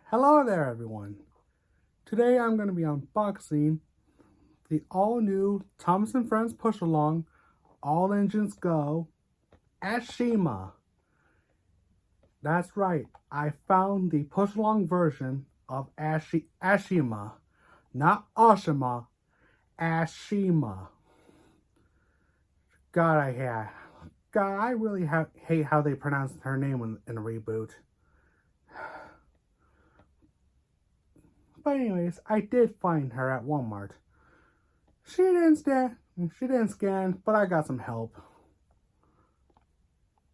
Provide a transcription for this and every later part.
Hello there everyone. Today I'm going to be unboxing the all-new Thomas & Friends Push-Along All Engines Go Ashima. That's right, I found the push-along version of Ashima, not Ashima, Ashima. I really hate how they pronounce her name in a reboot. But anyways, I did find her at Walmart. She didn't scan, but I got some help.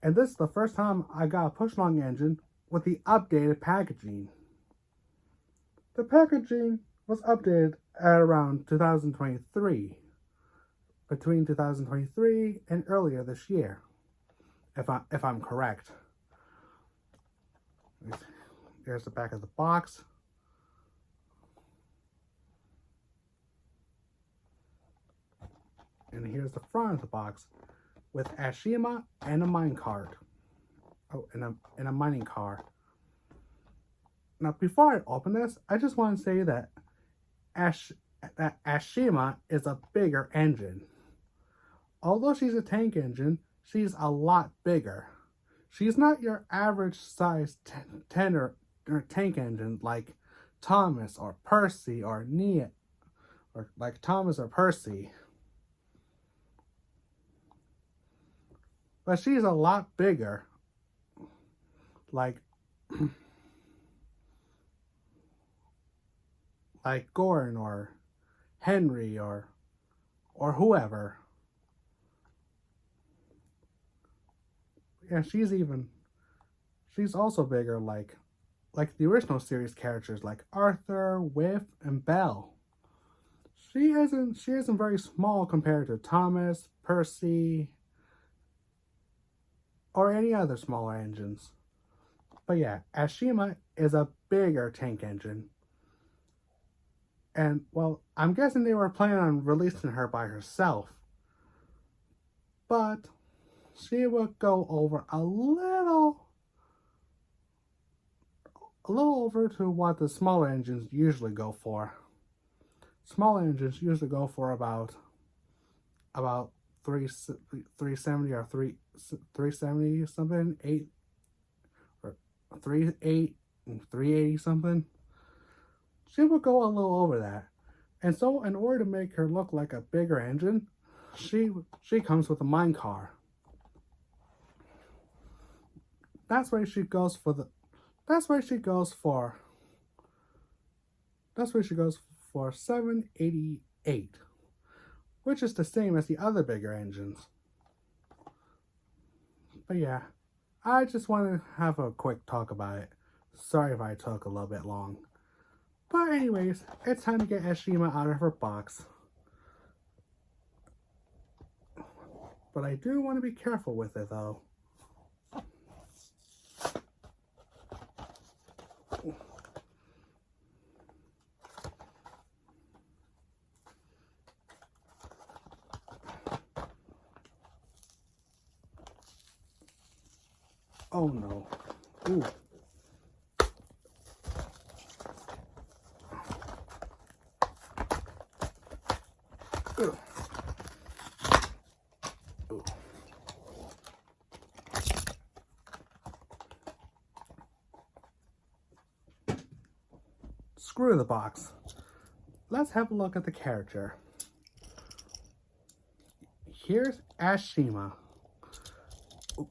And this is the first time I got a push-along engine with the updated packaging. The packaging was updated at around 2023. Between 2023 and earlier this year, if I'm correct. There's the back of the box. And here's the front of the box with Ashima and a mine cart. Oh, and a mining car. Now, before I open this, I just want to say that Ashima is a bigger engine. Although she's a tank engine, she's a lot bigger. She's not your average size tank engine like Thomas or Percy or Nia, or like Thomas or Percy. But she's a lot bigger, like Gordon or Henry or whoever. Yeah, she's also bigger like the original series characters like Arthur, Whiff, and Belle. She isn't very small compared to Thomas, Percy, or any other smaller engines. But yeah, Ashima is a bigger tank engine. And, well, I'm guessing they were planning on releasing her by herself. But she will go over a little over to what the smaller engines usually go for. Smaller engines usually go for about 370 or 370 something, 8 or 380 something. She will go a little over that. And so in order to make her look like a bigger engine, she comes with a mine car. That's why she goes for $788, which is the same as the other bigger engines. But yeah, I just want to have a quick talk about it. Sorry if I took a little bit long. But anyways, it's time to get Ashima out of her box. But I do want to be careful with it though. Oh no. Ooh. Ugh. Ooh. Screw the box. Let's have a look at the character. Here's Ashima. Ooh.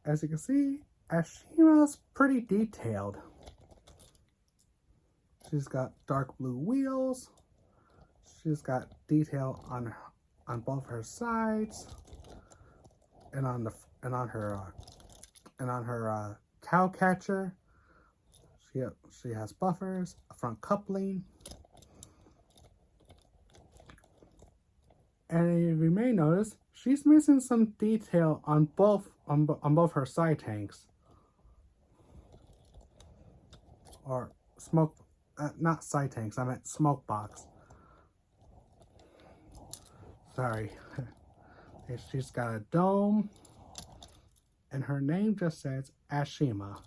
As you can see, Ashima's pretty detailed. She's got dark blue wheels. She's got detail on both her sides, and on her cow catcher. She has buffers, a front coupling, and if you may notice, she's missing some detail on both her side tanks, or smoke. Not side tanks. I meant smoke box. Sorry. She's got a dome, and her name just says Ashima.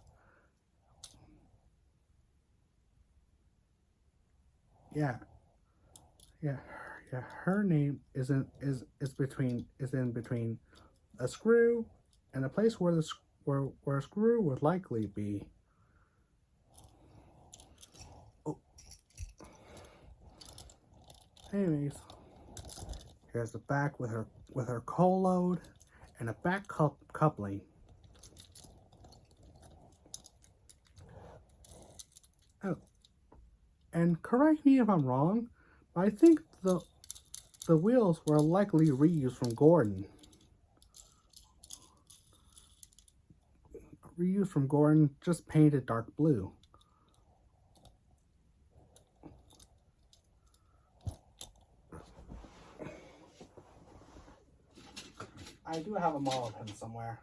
Yeah, yeah, yeah. Her name is in between a screw and a place where where a screw would likely be. Oh, anyways, here's the back with her coal load and a back coupling. Oh, and correct me if I'm wrong, but I think the wheels were likely reused from Gordon. Reused from Gordon, just painted dark blue. I do have a model of him somewhere.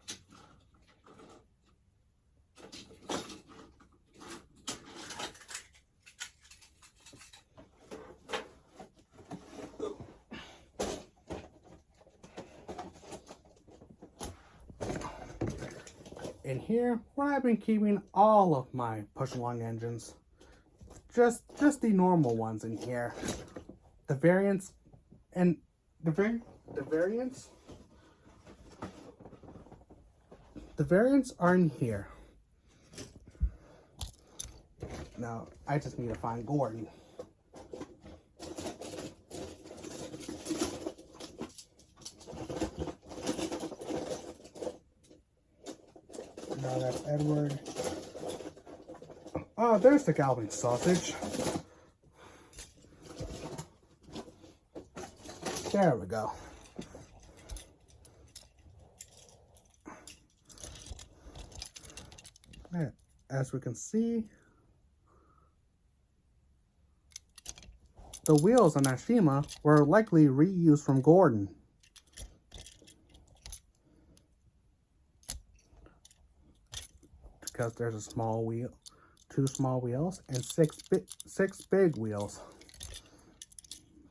In here, where I've been keeping all of my push-along engines. Just the normal ones in here. The variants and the variants are in here. Now I just need to find Gordon. No, that's Edward. Oh, there's the Galvin sausage. There we go. As we can see, the wheels on Ashima were likely reused from Gordon. Because there's a small wheel, 2 small wheels, and 6 big wheels.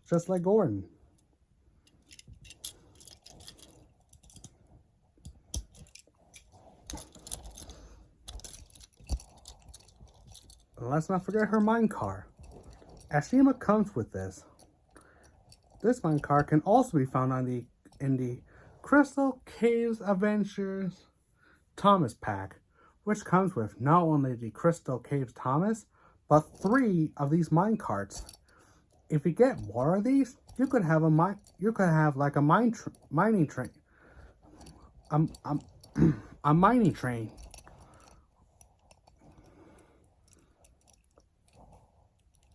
Just like Gordon. And let's not forget her mine car. Ashima comes with this. This mine car can also be found on in the Crystal Caves Adventures Thomas pack, which comes with not only the Crystal Caves Thomas, but 3 of these mine carts. If you get more of these, you could have like a mining train. A mining train.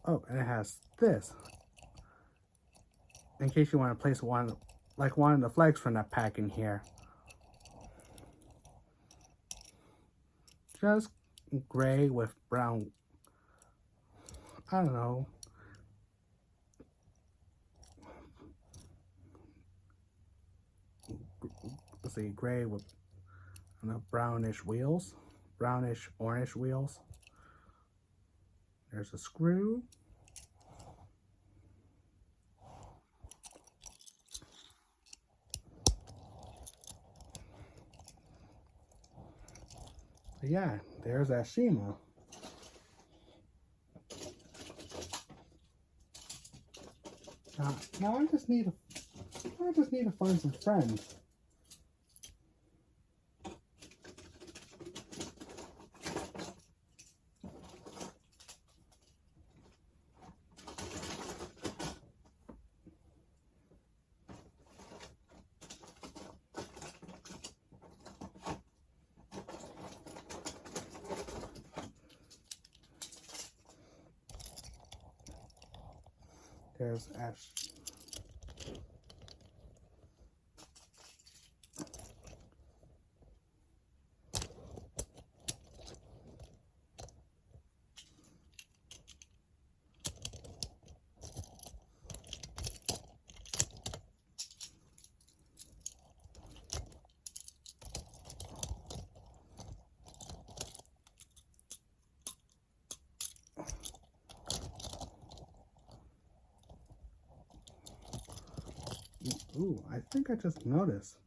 Oh, and it has this. In case you want to place one of the flags from that pack in here. Just gray with brown. I don't know. Let's see, gray with brownish wheels. Brownish orange wheels. There's a screw. So yeah, there's Ashima. Now I just need to find some friends. There's Ash. Ooh, I think I just noticed.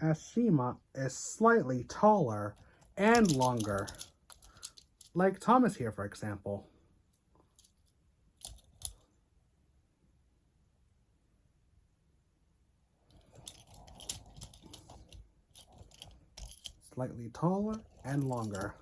Ashima is slightly taller and longer. Like Thomas here, for example. slightly taller and longer.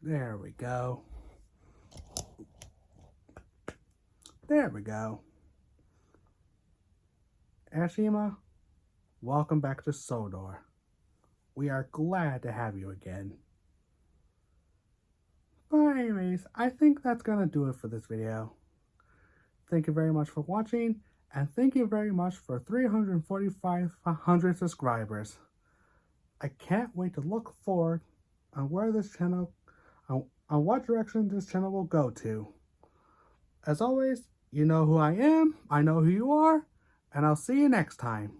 There we go. There we go. Ashima, welcome back to Sodor. We are glad to have you again. But anyways, I think that's gonna do it for this video. Thank you very much for watching, and thank you very much for 345 subscribers. I can't wait to look forward on where this channel, on what direction this channel will go to. As always, you know who I am, I know who you are, and I'll see you next time.